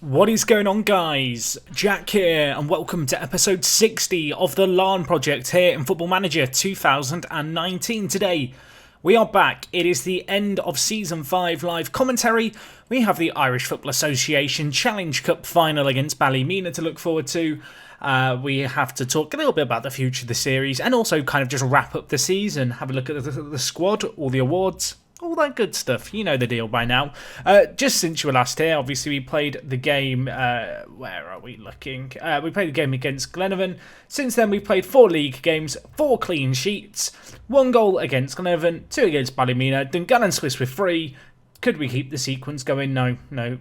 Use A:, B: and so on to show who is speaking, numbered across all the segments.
A: What is going on, guys? Jack here, and welcome to episode 60 of the Larne Project here in Football Manager 2019. Today, we are back. It is the end of Season 5 live commentary. We have the Irish Football Association Challenge Cup final against Ballymena to look forward to. We have to talk a little bit about the future of the series and also kind of just wrap up the season, have a look at the squad, all the awards. All that good stuff. You know the deal by now. Just since you were last here, obviously we played the game... where are we looking? We played the game against Glenavon. Since then we've played 4 league games, 4 clean sheets, 1 goal against Glenavon, 2 against Ballymena, Dungannon Swiss with 3. Could we keep the sequence going? No,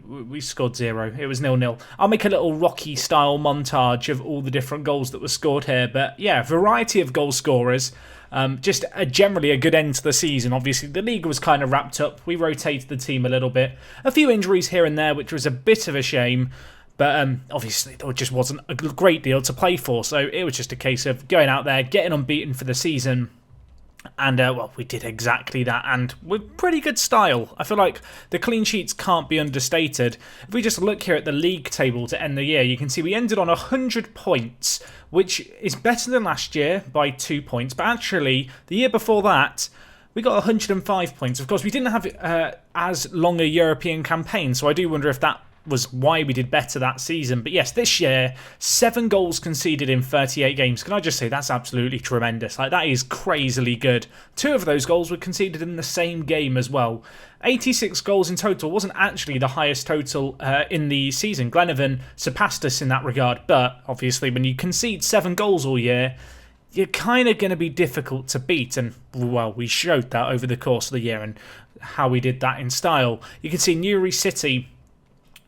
A: we scored 0. It was 0-0. I'll make a little Rocky-style montage of all the different goals that were scored here. But yeah, variety of goal scorers. Just generally a good end to the season. Obviously, the league was kind of wrapped up. We rotated the team a little bit. A few injuries here and there, which was a bit of a shame. But obviously, there just wasn't a great deal to play for. So it was just a case of going out there, getting unbeaten for the season. And, well, we did exactly that, and with pretty good style. I feel like the clean sheets can't be understated. If we just look here at the league table to end the year, you can see we ended on 100 points, which is better than last year by 2 points. But actually, the year before that, we got 105 points. Of course, we didn't have as long a European campaign, so I do wonder if that was why we did better that season. But yes, this year, 7 goals conceded in 38 games. Can I just say that's absolutely tremendous? Like, that is crazily good. 2 of those goals were conceded in the same game as well. 86 goals in total wasn't actually the highest total in the season. Glenavon surpassed us in that regard, but obviously when you concede 7 goals all year, you're kind of going to be difficult to beat. And, well, we showed that over the course of the year and how we did that in style. You can see Newry City,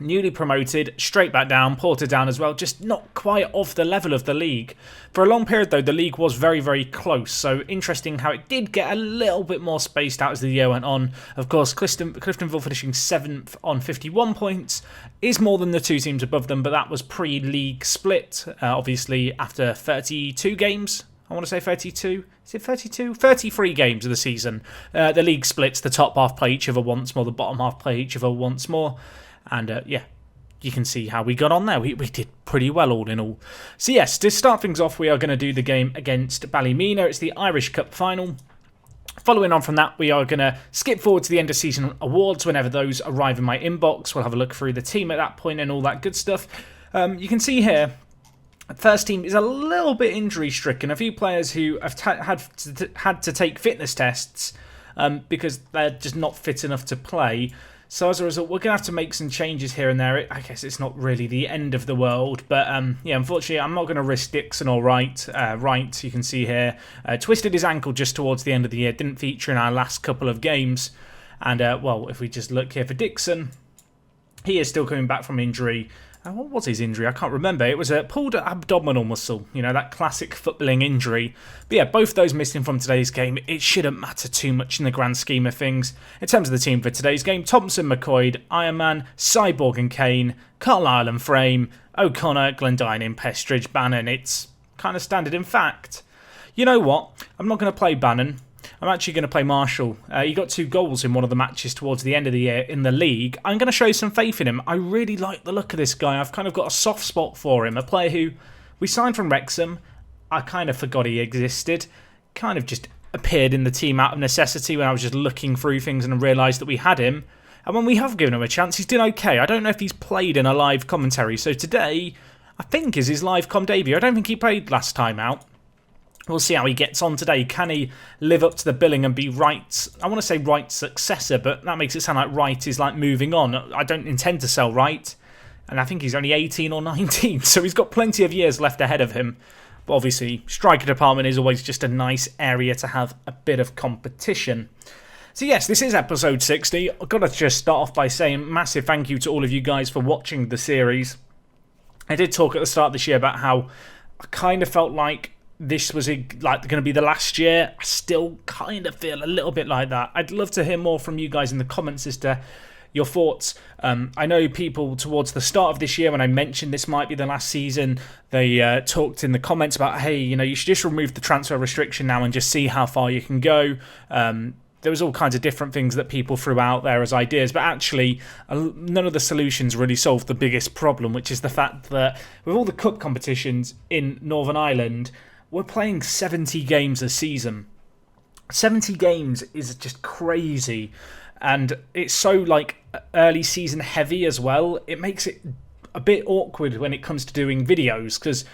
A: newly promoted, straight back down, Porter down as well, just not quite off the level of the league. For a long period though, the league was very, very close, so interesting how it did get a little bit more spaced out as the year went on. Of course, Cliftonville finishing 7th on 51 points is more than the 2 teams above them, but that was pre-league split, obviously after 32 games. I want to say 32. Is it 32? 33 games of the season. The league splits, the top half play each other once more, the bottom half play each other once more. And yeah, you can see how we got on there. We did pretty well all in all. So yes, to start things off, we are going to do the game against Ballymena. It's the Irish Cup final. Following on from that, we are going to skip forward to the end of season awards whenever those arrive in my inbox. We'll have a look through the team at that point and all that good stuff. You can see here, first team is a little bit injury stricken. A few players who have had to take fitness tests because they're just not fit enough to play. So as a result, we're going to have to make some changes here and there. I guess it's not really the end of the world. But yeah, unfortunately, I'm not going to risk Dixon or Wright. Wright, you can see here, twisted his ankle just towards the end of the year. Didn't feature in our last couple of games. And, well, if we just look here for Dixon, he is still coming back from injury. What was his injury? I can't remember. It was a pulled abdominal muscle, you know, that classic footballing injury. But yeah, both those missing from today's game. It shouldn't matter too much in the grand scheme of things. In terms of the team for today's game, Thompson, McCoy, Ironman, Cyborg and Kane, Carlisle and Frame, O'Connor, Glendine, Pestridge, Bannon. It's kind of standard. In fact, you know what? I'm not going to play Bannon. I'm actually going to play Marshall. He got 2 goals in one of the matches towards the end of the year in the league. I'm going to show some faith in him. I really like the look of this guy. I've kind of got a soft spot for him. A player who we signed from Wrexham. I kind of forgot he existed. Kind of just appeared in the team out of necessity when I was just looking through things and realised that we had him. And when we have given him a chance, he's done okay. I don't know if he's played in a live commentary. So today, I think is his live com debut. I don't think he played last time out. We'll see how he gets on today. Can he live up to the billing and be Wright's, I want to say Wright's successor, but that makes it sound like Wright is like moving on. I don't intend to sell Wright, and I think he's only 18 or 19, so he's got plenty of years left ahead of him. But obviously, striker department is always just a nice area to have a bit of competition. So yes, this is episode 60. I've got to just start off by saying massive thank you to all of you guys for watching the series. I did talk at the start of this year about how I kind of felt like this was like going to be the last year. I still kind of feel a little bit like that. I'd love to hear more from you guys in the comments as to your thoughts. I know people towards the start of this year, when I mentioned this might be the last season, they talked in the comments about, hey, you know, you should just remove the transfer restriction now and just see how far you can go. there was all kinds of different things that people threw out there as ideas, but actually none of the solutions really solved the biggest problem, which is the fact that with all the cup competitions in Northern Ireland, we're playing 70 games a season. 70 games is just crazy, and it's so like early season heavy as well. It makes it a bit awkward when it comes to doing videos, because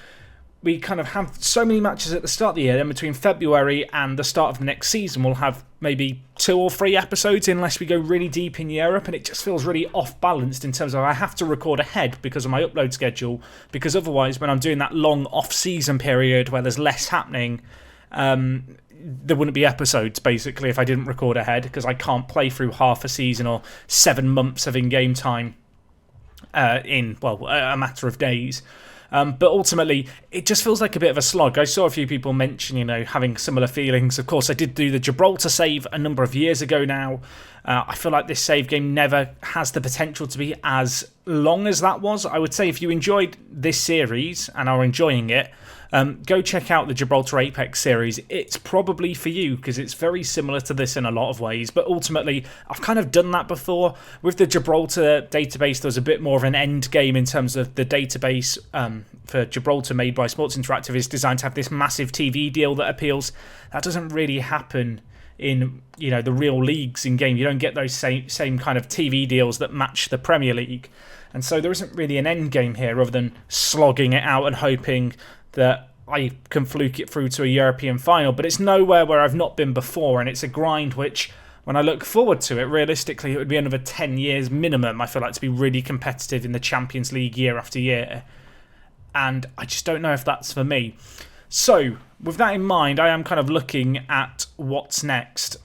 A: we kind of have so many matches at the start of the year, then between February and the start of the next season we'll have maybe 2 or 3 episodes unless we go really deep in Europe, and it just feels really off balanced in terms of I have to record ahead because of my upload schedule, because otherwise when I'm doing that long off season period where there's less happening, there wouldn't be episodes basically if I didn't record ahead, because I can't play through half a season or 7 months of in-game time in a matter of days. But ultimately, it just feels like a bit of a slog. I saw a few people mention, having similar feelings. Of course, I did do the Gibraltar save a number of years ago now. I feel like this save game never has the potential to be as long as that was. I would say if you enjoyed this series and are enjoying it, go check out the Gibraltar Apex series. It's probably for you because it's very similar to this in a lot of ways, but ultimately I've kind of done that before. With the Gibraltar database, there was a bit more of an end game in terms of the database for Gibraltar made by Sports Interactive is designed to have this massive TV deal that appeals. That doesn't really happen in the real leagues in game. You don't get those same kind of TV deals that match the Premier League, and so there isn't really an end game here other than slogging it out and hoping that I can fluke it through to a European final. But it's nowhere where I've not been before, and it's a grind which, when I look forward to it, realistically it would be another 10 years minimum, I feel like, to be really competitive in the Champions League year after year, and I just don't know if that's for me. So with that in mind, I am kind of looking at what's next.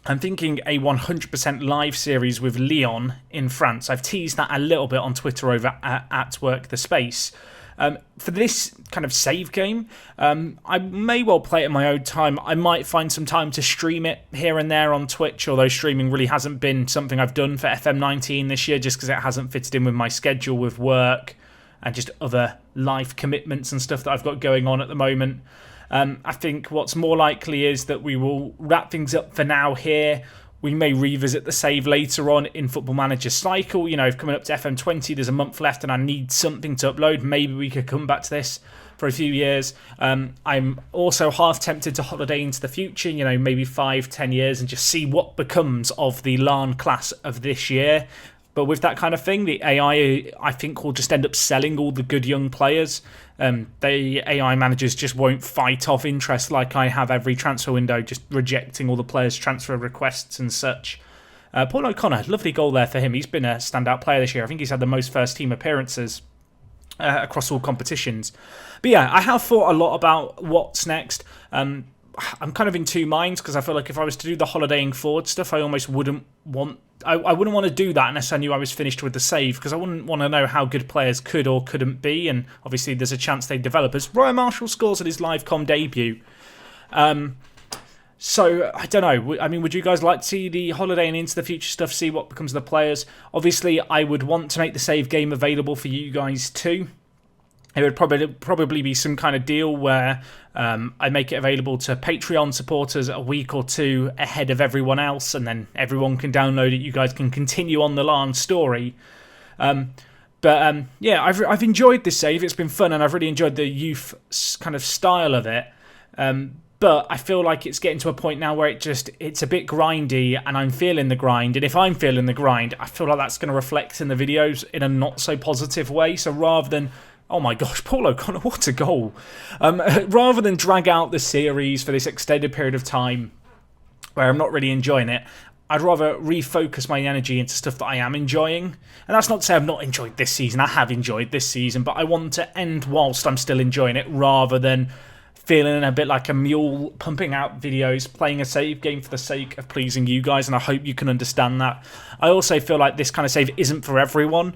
A: I'm thinking a 100% live series with Lyon in France. I've teased that a little bit on Twitter over at Work the Space. For this kind of save game, I may well play it in my own time. I might find some time to stream it here and there on Twitch, although streaming really hasn't been something I've done for FM19 this year, just because it hasn't fitted in with my schedule with work and just other life commitments and stuff that I've got going on at the moment. I think what's more likely is that we will wrap things up for now here. We may revisit the save later on in Football Manager cycle. If coming up to FM20, there's a month left and I need something to upload, maybe we could come back to this for a few years. I'm also half tempted to holiday into the future, maybe 5-10 years, and just see what becomes of the Larne class of this year. But with that kind of thing, the AI, I think, will just end up selling all the good young players. The AI managers just won't fight off interest like I have every transfer window, just rejecting all the players' transfer requests and such. Paul O'Connor, lovely goal there for him. He's been a standout player this year. I think he's had the most first-team appearances across all competitions. But yeah, I have thought a lot about what's next. I'm kind of in two minds, because I feel like if I was to do the holidaying forward stuff, I almost wouldn't want... I wouldn't want to do that unless I knew I was finished with the save, because I wouldn't want to know how good players could or couldn't be, and obviously there's a chance they develop. As Ryan Marshall scores at his live com debut. So, I don't know. I mean, would you guys like to see the holiday and into the future stuff, see what becomes of the players? Obviously, I would want to make the save game available for you guys too. It would probably be some kind of deal where I make it available to Patreon supporters a week or two ahead of everyone else, and then everyone can download it. You guys can continue on the Larne story. Yeah, I've enjoyed this save. It's been fun, and I've really enjoyed the youth kind of style of it. But I feel like it's getting to a point now where it's a bit grindy, and I'm feeling the grind. And if I'm feeling the grind, I feel like that's going to reflect in the videos in a not so positive way. So rather than... Oh my gosh, Paul O'Connor, what a goal. Rather than drag out the series for this extended period of time where I'm not really enjoying it, I'd rather refocus my energy into stuff that I am enjoying. And that's not to say I've not enjoyed this season. I have enjoyed this season, but I want to end whilst I'm still enjoying it, rather than feeling a bit like a mule pumping out videos, playing a save game for the sake of pleasing you guys, and I hope you can understand that. I also feel like this kind of save isn't for everyone.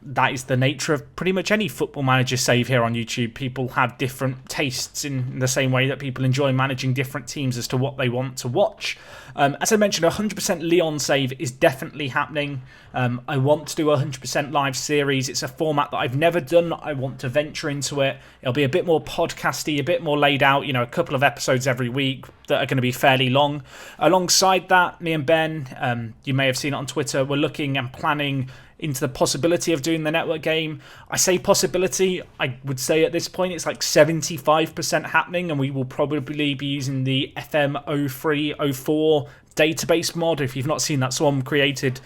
A: that is the nature of pretty much any Football Manager save here on YouTube. People have different tastes in the same way that people enjoy managing different teams as to what they want to watch. As I mentioned, 100% Leon save is definitely happening. I want to do a 100% live series. It's a format that I've never done. I want to venture into it. It'll be a bit more podcasty, a bit more laid out, a couple of episodes every week that are going to be fairly long. Alongside that, me and Ben, you may have seen it on Twitter, we're looking and planning into the possibility of doing the network game. I say possibility, I would say at this point it's like 75% happening, and we will probably be using the FM0304 database mod. If you've not seen that, someone created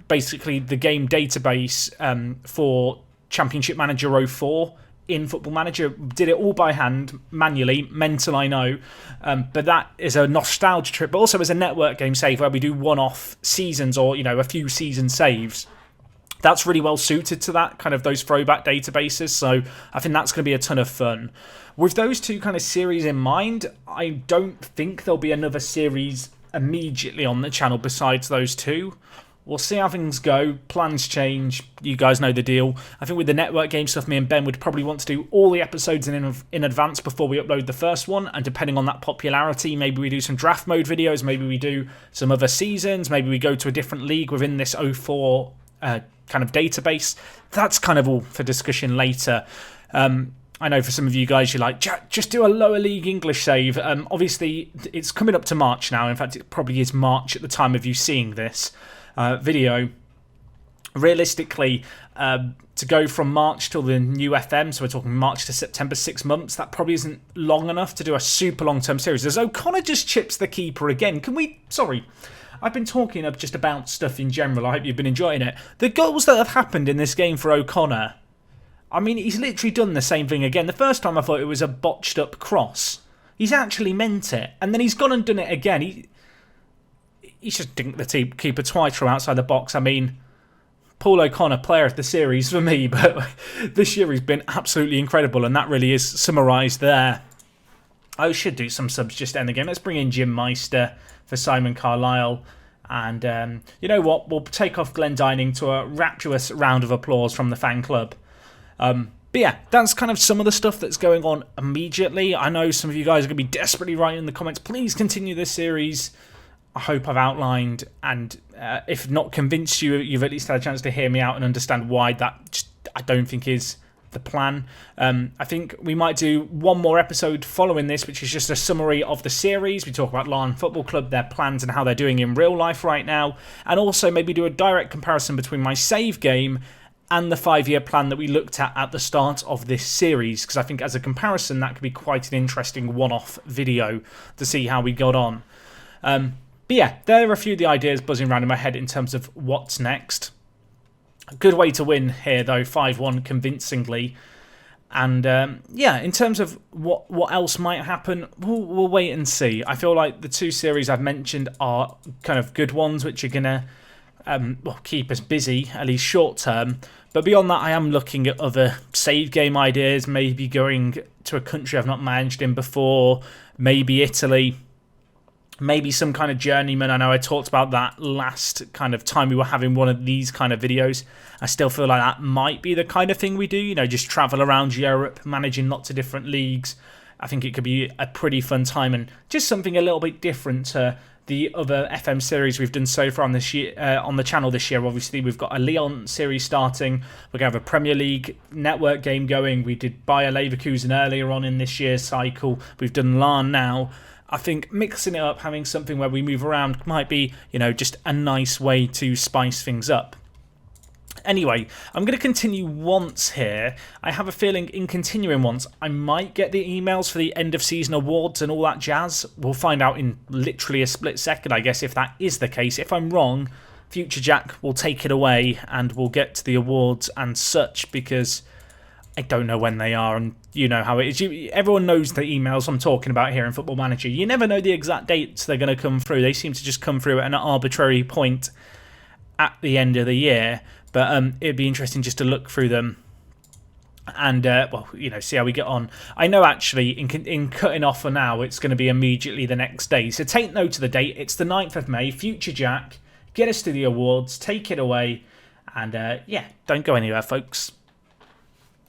A: basically the game database for Championship Manager 04 in Football Manager. Did it all by hand, manually, mental I know, but that is a nostalgia trip, but also as a network game save where we do one-off seasons or a few season saves. That's really well suited to that, kind of those throwback databases, so I think that's going to be a ton of fun. With those two kind of series in mind, I don't think there'll be another series immediately on the channel besides those two. We'll see how things go. Plans change. You guys know the deal. I think with the network game stuff, me and Ben would probably want to do all the episodes in advance before we upload the first one. And depending on that popularity, maybe we do some draft mode videos. Maybe we do some other seasons. Maybe we go to a different league within this 04 kind of database. That's kind of all for discussion later. I know for some of you guys, you're like, Jack, just do a lower league English save. Obviously, it's coming up to March now. In fact, it probably is March at the time of you seeing this video. Realistically, to go from March till the new FM, so we're talking March to September, 6 months, that probably isn't long enough to do a super long-term series. As O'Connor just chips the keeper again. Sorry, I've been talking just about stuff in general. I hope you've been enjoying it. The goals that have happened in this game for O'Connor, I mean, he's literally done the same thing again. The first time I thought it was a botched up cross. He's actually meant it. And then he's gone and done it again. He's just dinked the keeper twice from outside the box. I mean, Paul O'Connor, player of the series for me. But this year he's been absolutely incredible. And that really is summarised there. I should do some subs just to end the game. Let's bring in Jim Meister for Simon Carlisle. And you know what? We'll take off Glenn Dining to a rapturous round of applause from the fan club. But yeah, that's kind of some of the stuff that's going on immediately. I know some of you guys are going to be desperately writing in the comments, please continue this series. I hope I've outlined, and if not convinced you, you've at least had a chance to hear me out and understand why that I don't think is the plan. I think we might do one more episode following this, which is just a summary of the series. We talk about Larne Football Club, their plans and how they're doing in real life right now, and also maybe do a direct comparison between my save game and the 5-year plan that we looked at the start of this series, because I think as a comparison that could be quite an interesting one-off video to see how we got on. But yeah, there are a few of the ideas buzzing around in my head in terms of what's next. A good way to win here though, 5-1 convincingly. And yeah, in terms of what else might happen, we'll wait and see. I feel like the two series I've mentioned are kind of good ones, which are going to keep us busy, at least short term. But beyond that, I am looking at other save game ideas, maybe going to a country I've not managed in before, maybe Italy, maybe some kind of journeyman. I know I talked about that last kind of time we were having one of these kind of videos. I still feel like that might be the kind of thing we do, just travel around Europe, managing lots of different leagues. I think it could be a pretty fun time and just something a little bit different to the other FM series we've done so far on this year, on the channel this year. Obviously, we've got a Lyon series starting. We're going to have a Premier League network game going. We did Bayer Leverkusen earlier on in this year's cycle. We've done Larne now. I think mixing it up, having something where we move around might be, just a nice way to spice things up. Anyway, I'm going to continue once here. I have a feeling in continuing once, I might get the emails for the end of season awards and all that jazz. We'll find out in literally a split second, I guess, if that is the case. If I'm wrong, Future Jack will take it away and we'll get to the awards and such, because I don't know when they are, and you know how it is. Everyone knows the emails I'm talking about here in Football Manager. You never know the exact dates they're going to come through. They seem to just come through at an arbitrary point at the end of the year. But it'd be interesting just to look through them and, see how we get on. I know, actually, in cutting off for now, it's going to be immediately the next day. So take note of the date. It's the 9th of May. Future Jack, get us to the awards, take it away, And yeah, don't go anywhere, folks.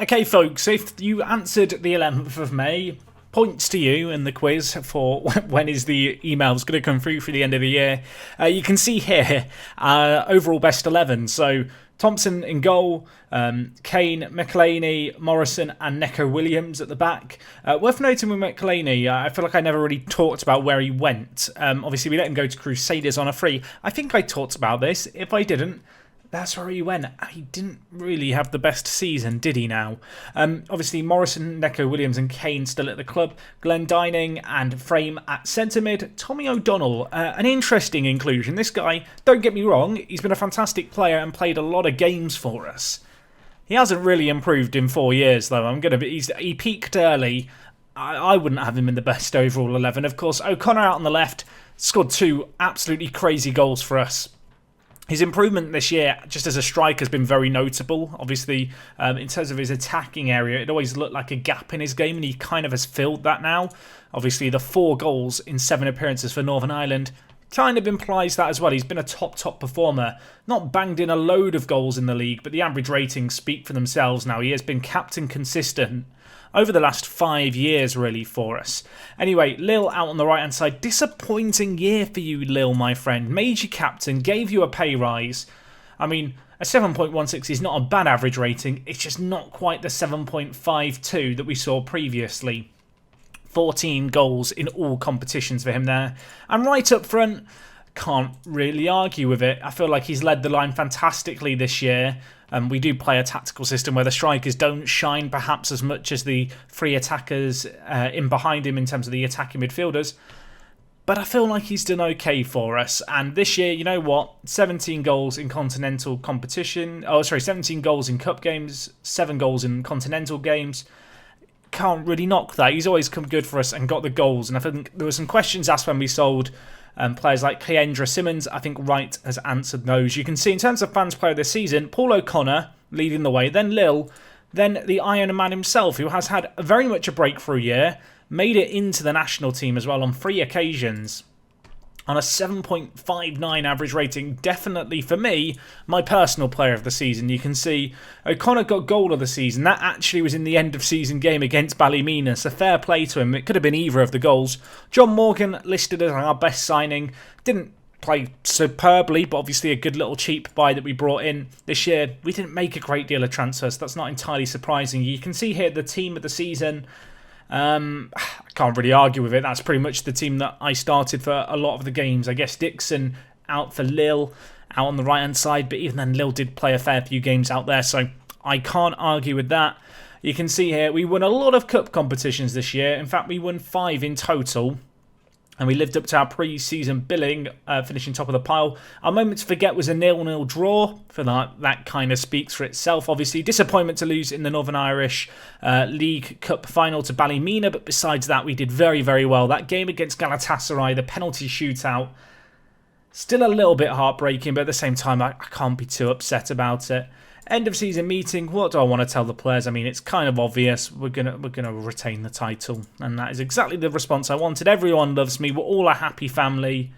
A: Okay, folks, if you answered the 11th of May, points to you in the quiz for when is the emails going to come through for the end of the year. You can see here, overall best 11. So Thompson in goal, Kane, McElhaney, Morrison and Neco Williams at the back. Worth noting with McElhaney, I feel like I never really talked about where he went. Obviously, we let him go to Crusaders on a free. I think I talked about this. If I didn't, that's where he went. He didn't really have the best season, did he now? Obviously, Morrison, Neco Williams and Kane still at the club. Glenn Dining and Frame at centre mid. Tommy O'Donnell, an interesting inclusion. This guy, don't get me wrong, he's been a fantastic player and played a lot of games for us. He hasn't really improved in 4 years, though. He peaked early. I wouldn't have him in the best overall 11. Of course, O'Connor out on the left, scored 2 absolutely crazy goals for us. His improvement this year, just as a striker, has been very notable. Obviously, in terms of his attacking area, it always looked like a gap in his game, and he kind of has filled that now. Obviously, the 4 goals in 7 appearances for Northern Ireland kind of implies that as well. He's been a top performer. Not banged in a load of goals in the league, but the average ratings speak for themselves now. He has been captain consistent over the last 5 years, really, for us. Anyway, Lil out on the right-hand side. Disappointing year for you, Lil, my friend. Made you captain, gave you a pay rise. I mean, a 7.16 is not a bad average rating. It's just not quite the 7.52 that we saw previously. 14 goals in all competitions for him there. And right up front, can't really argue with it. I feel like he's led the line fantastically this year. We do play a tactical system where the strikers don't shine perhaps as much as the free attackers in behind him in terms of the attacking midfielders. But I feel like he's done okay for us. And this year, you know what? 17 goals in continental competition. 17 goals in cup games, 7 goals in continental games. Can't really knock that. He's always come good for us and got the goals. And I think there were some questions asked when we sold players like Keandra Simmons. I think Wright has answered those. You can see in terms of fans player this season, Paul O'Connor leading the way, then Lil, then the Iron Man himself, who has had very much a breakthrough year, made it into the national team as well on 3 occasions. On a 7.59 average rating, definitely for me, my personal player of the season. You can see O'Connor got goal of the season. That actually was in the end of season game against Ballymena, so fair play to him. It could have been either of the goals. John Morgan listed as our best signing. Didn't play superbly, but obviously a good little cheap buy that we brought in this year. We didn't make a great deal of transfers. That's not entirely surprising. You can see here the team of the season. I can't really argue with it. That's pretty much the team that I started for a lot of the games. I guess Dixon out for Lil, out on the right-hand side, but even then Lil did play a fair few games out there, so I can't argue with that. You can see here, we won a lot of cup competitions this year. In fact, we won 5 in total. And we lived up to our pre-season billing, finishing top of the pile. Our moment to forget was a 0-0 draw. For that kind of speaks for itself. Obviously, disappointment to lose in the Northern Irish League Cup final to Ballymena. But besides that, we did very, very well. That game against Galatasaray, the penalty shootout, still a little bit heartbreaking. But at the same time, I can't be too upset about it. End of season meeting. What do I want to tell the players? I mean, it's kind of obvious. We're gonna retain the title, and that is exactly the response I wanted. Everyone loves me. We're all a happy family.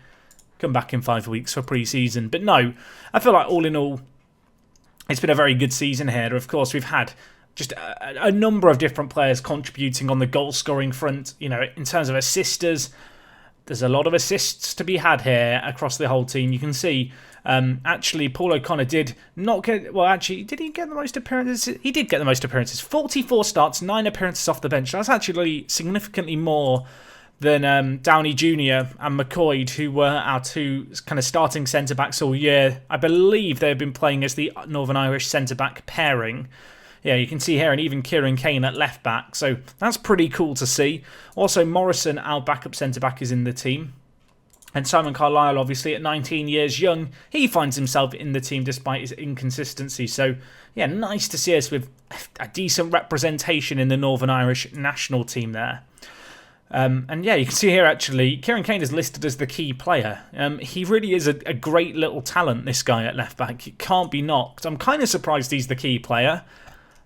A: Come back in 5 weeks for pre-season. But no, I feel like all in all, it's been a very good season here. Of course, we've had just a number of different players contributing on the goal-scoring front. You know, in terms of assisters, there's a lot of assists to be had here across the whole team. You can see, actually, Paul O'Connor did not get... Well, actually, did he get the most appearances? He did get the most appearances. 44 starts, 9 appearances off the bench. That's actually significantly more than Downey Jr. and McCoy, who were our 2 kind of starting centre-backs all year. I believe they've been playing as the Northern Irish centre-back pairing. Yeah, you can see here, and even Kieran Kane at left-back. So that's pretty cool to see. Also, Morrison, our backup centre-back, is in the team. And Simon Carlisle, obviously, at 19 years young, he finds himself in the team despite his inconsistency. So, yeah, nice to see us with a decent representation in the Northern Irish national team there. And yeah, you can see here, actually, Kieran Kane is listed as the key player. He really is a great little talent, this guy at left-back. He can't be knocked. I'm kind of surprised he's the key player,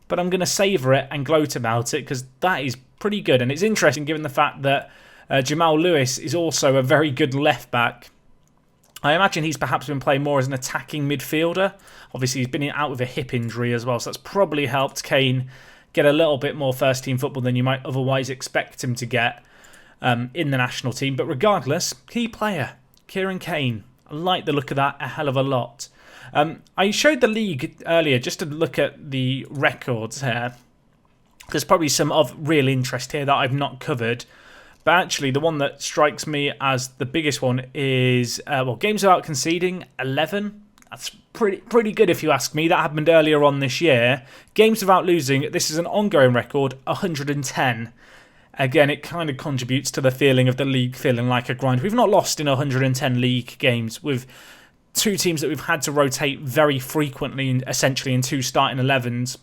A: but I'm going to savour it and gloat about it because that is pretty good. And it's interesting given the fact that Jamal Lewis is also a very good left-back. I imagine he's perhaps been playing more as an attacking midfielder. Obviously, he's been out with a hip injury as well, so that's probably helped Kane get a little bit more first-team football than you might otherwise expect him to get in the national team. But regardless, key player, Kieran Kane. I like the look of that a hell of a lot. I showed the league earlier just to look at the records here. There's probably some of real interest here that I've not covered. But actually, the one that strikes me as the biggest one is, games without conceding, 11. That's pretty good if you ask me. That happened earlier on this year. Games without losing, this is an ongoing record, 110. Again, it kind of contributes to the feeling of the league feeling like a grind. We've not lost in 110 league games with two teams that we've had to rotate very frequently, essentially in two starting 11s,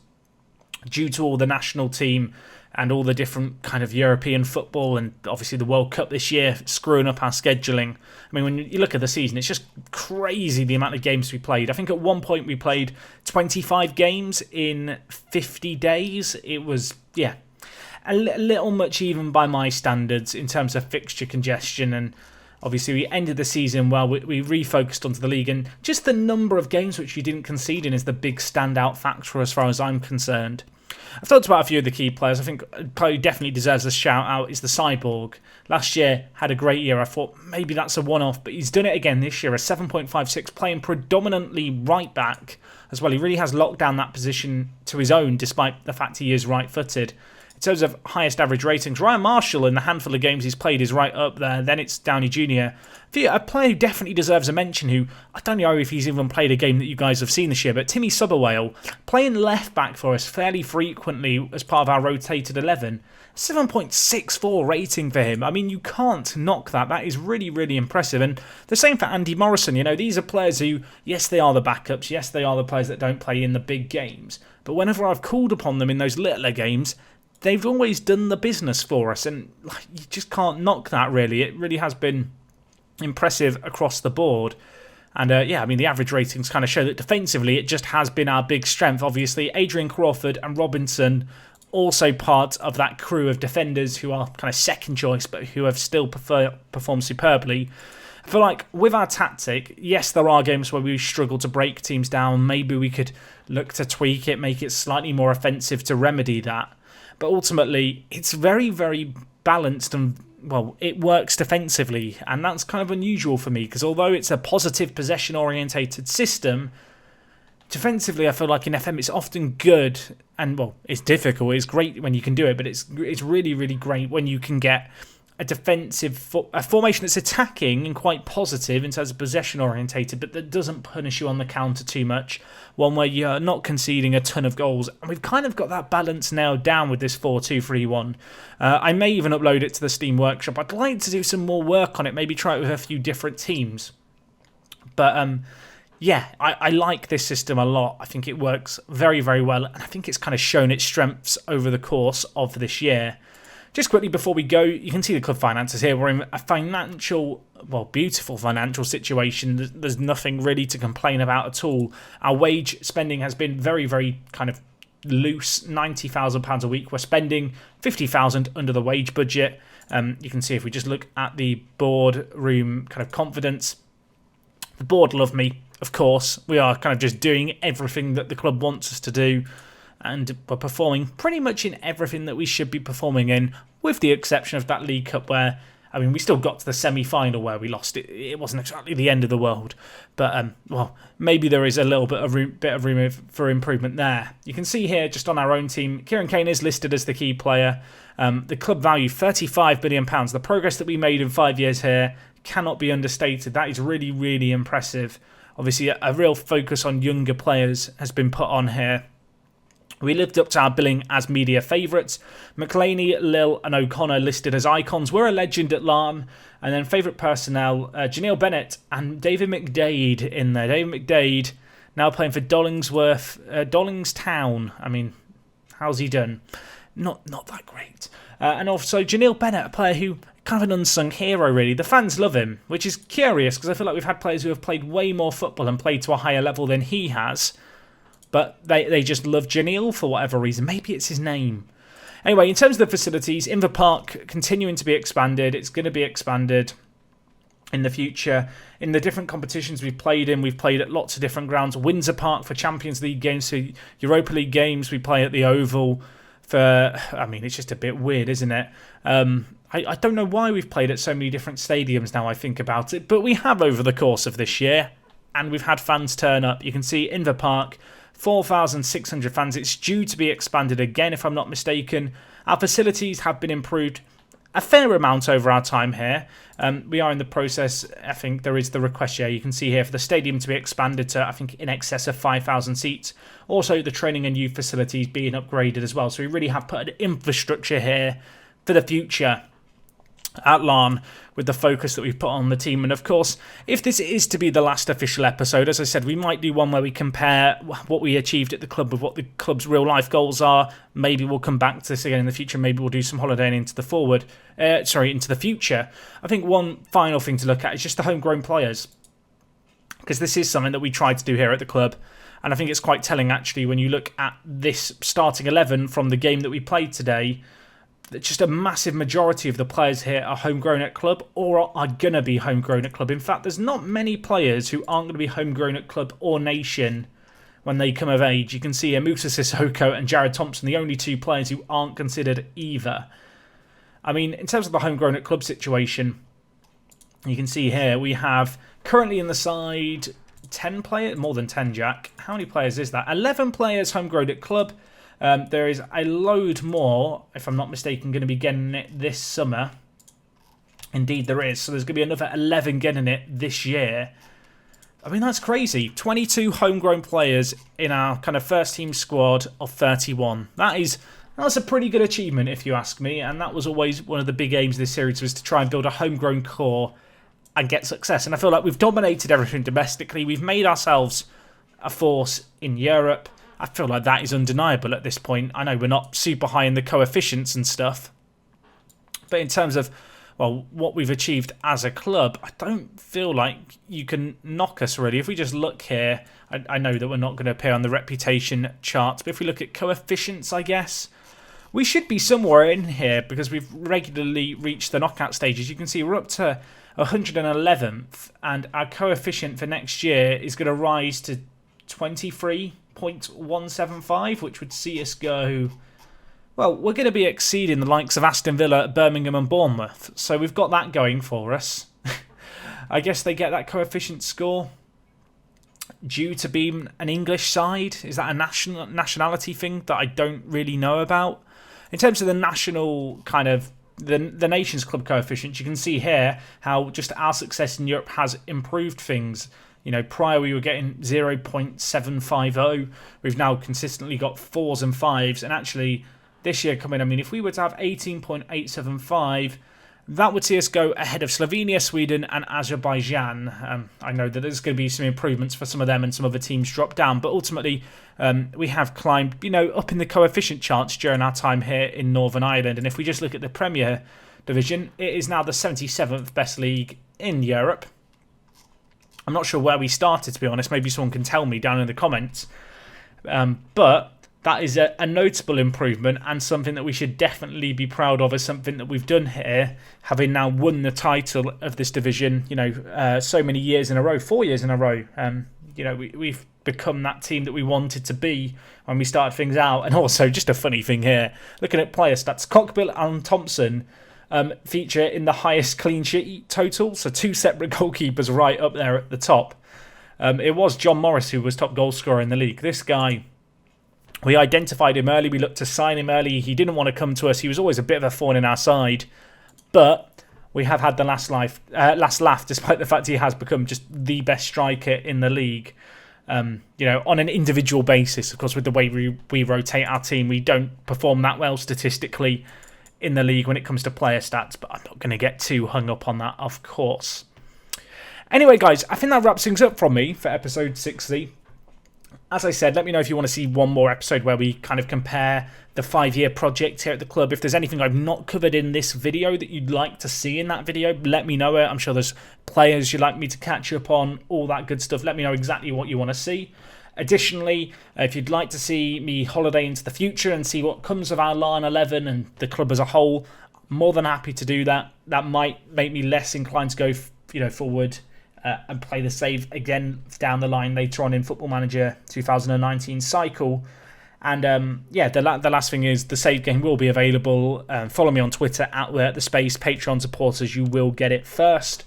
A: due to all the national team and all the different kind of European football and obviously the World Cup this year screwing up our scheduling. I mean, when you look at the season, it's just crazy the amount of games we played. I think at one point we played 25 games in 50 days. It was, a little much even by my standards in terms of fixture congestion. And obviously we ended the season well. We refocused onto the league, and just the number of games which we didn't concede in is the big standout factor as far as I'm concerned. I've talked about a few of the key players. I think probably definitely deserves a shout out is the Cyborg. Last year had a great year. I thought maybe that's a one-off, but he's done it again this year. A 7.56, playing predominantly right back as well. He really has locked down that position to his own, despite the fact he is right-footed. In terms of highest average ratings, Ryan Marshall in the handful of games he's played is right up there. Then it's Downey Jr. A player who definitely deserves a mention, who I don't know if he's even played a game that you guys have seen this year, but Timmy Soberwhale, playing left back for us fairly frequently as part of our rotated 11. 7.64 rating for him. I mean, you can't knock that. That is really, really impressive. And the same for Andy Morrison. You know, these are players who, yes, they are the backups. Yes, they are the players that don't play in the big games. But whenever I've called upon them in those littler games, they've always done the business for us, and you just can't knock that, really. It really has been impressive across the board. And I mean, the average ratings kind of show that defensively it just has been our big strength. Obviously, Adrian Crawford and Robinson, also part of that crew of defenders who are kind of second choice, but who have still performed superbly. I feel like with our tactic, yes, there are games where we struggle to break teams down. Maybe we could look to tweak it, make it slightly more offensive to remedy that. But ultimately, it's very, very balanced and, well, it works defensively. And that's kind of unusual for me because although it's a positive possession-orientated system, defensively I feel like in FM it's often good and, well, it's difficult. It's great when you can do it, but it's really, really great when you can get a defensive a formation that's attacking and quite positive in terms of possession orientated, but that doesn't punish you on the counter too much. One where you're not conceding a ton of goals, and we've kind of got that balance nailed down with this 4-2-3-1. I may even upload it to the Steam Workshop. I'd like to do some more work on it, maybe try it with a few different teams. But I like this system a lot. I think it works very, very well, and I think it's kind of shown its strengths over the course of this year. Just quickly before we go, you can see the club finances here. We're in a beautiful financial situation. There's nothing really to complain about at all. Our wage spending has been very, very kind of loose, £90,000 a week. We're spending £50,000 under the wage budget. You can see if we just look at the boardroom kind of confidence. The board love me, of course. We are kind of just doing everything that the club wants us to do. And we're performing pretty much in everything that we should be performing in, with the exception of that League Cup where, I mean, we still got to the semi-final where we lost it. It wasn't exactly the end of the world. But, maybe there is a little bit of room for improvement there. You can see here, just on our own team, Kieran Kane is listed as the key player. The club value, £35 billion. The progress that we made in 5 years here cannot be understated. That is really, really impressive. Obviously, a real focus on younger players has been put on here. We lived up to our billing as media favourites. McLeany, Lil and O'Connor listed as icons. We're a legend at Larne. And then favourite personnel, Janelle Bennett and David McDade in there. David McDade now playing for Dollingstown. I mean, how's he done? Not that great. And also Janelle Bennett, a player who kind of an unsung hero really. The fans love him, which is curious because I feel like we've had players who have played way more football and played to a higher level than he has. But they just love Janelle for whatever reason. Maybe it's his name. Anyway, in terms of the facilities, Inver Park continuing to be expanded. It's going to be expanded. in the future. In the different competitions we've played at lots of different grounds. Windsor Park for Champions League games, so Europa League games we play at the Oval for, I mean, it's just a bit weird, isn't it? I don't know why we've played at so many different stadiums now I think about it, but we have over the course of this year, and we've had fans turn up. You can see in the park, 4,600 fans. It's due to be expanded again, if I'm not mistaken. Our facilities have been improved a fair amount over our time here. We are in the process. I think there is the request here. You can see here for the stadium to be expanded to, I think, in excess of 5,000 seats. Also, the training and youth facilities being upgraded as well. So we really have put an infrastructure here for the future at Larne, with the focus that we've put on the team. And of course, if this is to be the last official episode, as I said, we might do one where we compare what we achieved at the club with what the club's real life goals are. Maybe we'll come back to this again in the future. Maybe we'll do some holidaying into the future. I think one final thing to look at is just the homegrown players, because this is something that we tried to do here at the club. And I think it's quite telling actually when you look at this starting 11 from the game that we played today. Just a massive majority of the players here are homegrown at club or are going to be homegrown at club. In fact, there's not many players who aren't going to be homegrown at club or nation when they come of age. You can see here Musa Sissoko and Jared Thompson, the only two players who aren't considered either. I mean, in terms of the homegrown at club situation, you can see here we have currently in the side 10 players, more than 10, Jack. How many players is that? 11 players homegrown at club. There is a load more, if I'm not mistaken, going to be getting it this summer. Indeed there is. So there's going to be another 11 getting it this year. I mean, that's crazy. 22 homegrown players in our kind of first team squad of 31. That's a pretty good achievement, if you ask me. And that was always one of the big aims of this series, was to try and build a homegrown core and get success. And I feel like we've dominated everything domestically. We've made ourselves a force in Europe. I feel like that is undeniable at this point. I know we're not super high in the coefficients and stuff, but in terms of, well, what we've achieved as a club, I don't feel like you can knock us really. If we just look here, I know that we're not going to appear on the reputation charts, but if we look at coefficients, I guess, we should be somewhere in here because we've regularly reached the knockout stages. You can see we're up to 111th, and our coefficient for next year is going to rise to 23.175, which would see us go, well, we're going to be exceeding the likes of Aston Villa, Birmingham and Bournemouth. So we've got that going for us. I guess they get that coefficient score due to being an English side. Is that a nationality thing that I don't really know about? In terms of the national kind of the Nations Club coefficient, you can see here how just our success in Europe has improved things. You know, prior we were getting 0.750. We've now consistently got 4s and 5s. And actually, this year coming, I mean, if we were to have 18.875, that would see us go ahead of Slovenia, Sweden and Azerbaijan. I know that there's going to be some improvements for some of them and some other teams drop down. But ultimately, we have climbed, you know, up in the coefficient charts during our time here in Northern Ireland. And if we just look at the Premier Division, it is now the 77th best league in Europe. I'm not sure where we started, to be honest. Maybe someone can tell me down in the comments. But that is a notable improvement and something that we should definitely be proud of as something that we've done here, having now won the title of this division, you know, so many years in a row, 4 years in a row. You know, we've become that team that we wanted to be when we started things out. And also, just a funny thing here, looking at player stats, Cockbill and Thompson feature in the highest clean sheet total, so two separate goalkeepers right up there at the top. It was John Morris who was top goal scorer in the league. This guy, we identified him early, we looked to sign him early, he didn't want to come to us, he was always a bit of a thorn in our side, but we have had the last laugh despite the fact he has become just the best striker in the league. You know, on an individual basis. Of course, with the way we rotate our team, we don't perform that well statistically in the league when it comes to player stats, but I'm not going to get too hung up on that, of course. Anyway, guys, I think that wraps things up from me for episode 60. As I said, let me know if you want to see one more episode where we kind of compare the 5-year project here at the club. If there's anything I've not covered in this video that you'd like to see in that video, let me know it. I'm sure there's players you'd like me to catch up on, all that good stuff. Let me know exactly what you want to see. Additionally, if you'd like to see me holiday into the future and see what comes of our Larne 11 and the club as a whole, more than happy to do that. That might make me less inclined to go forward and play the save again down the line later on in Football Manager 2019 cycle. And the last thing is the save game will be available. Follow me on Twitter at the space. Patreon supporters, you will get it first.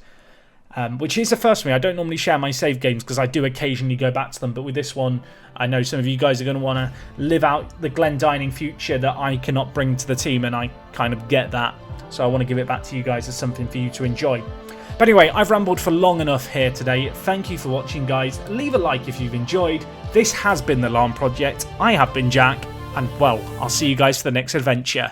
A: Which is the first for me. I don't normally share my save games because I do occasionally go back to them. But with this one, I know some of you guys are going to want to live out the Glendining future that I cannot bring to the team. And I kind of get that. So I want to give it back to you guys as something for you to enjoy. But anyway, I've rambled for long enough here today. Thank you for watching, guys. Leave a like if you've enjoyed. This has been the Larne Project. I have been Jack. And, well, I'll see you guys for the next adventure.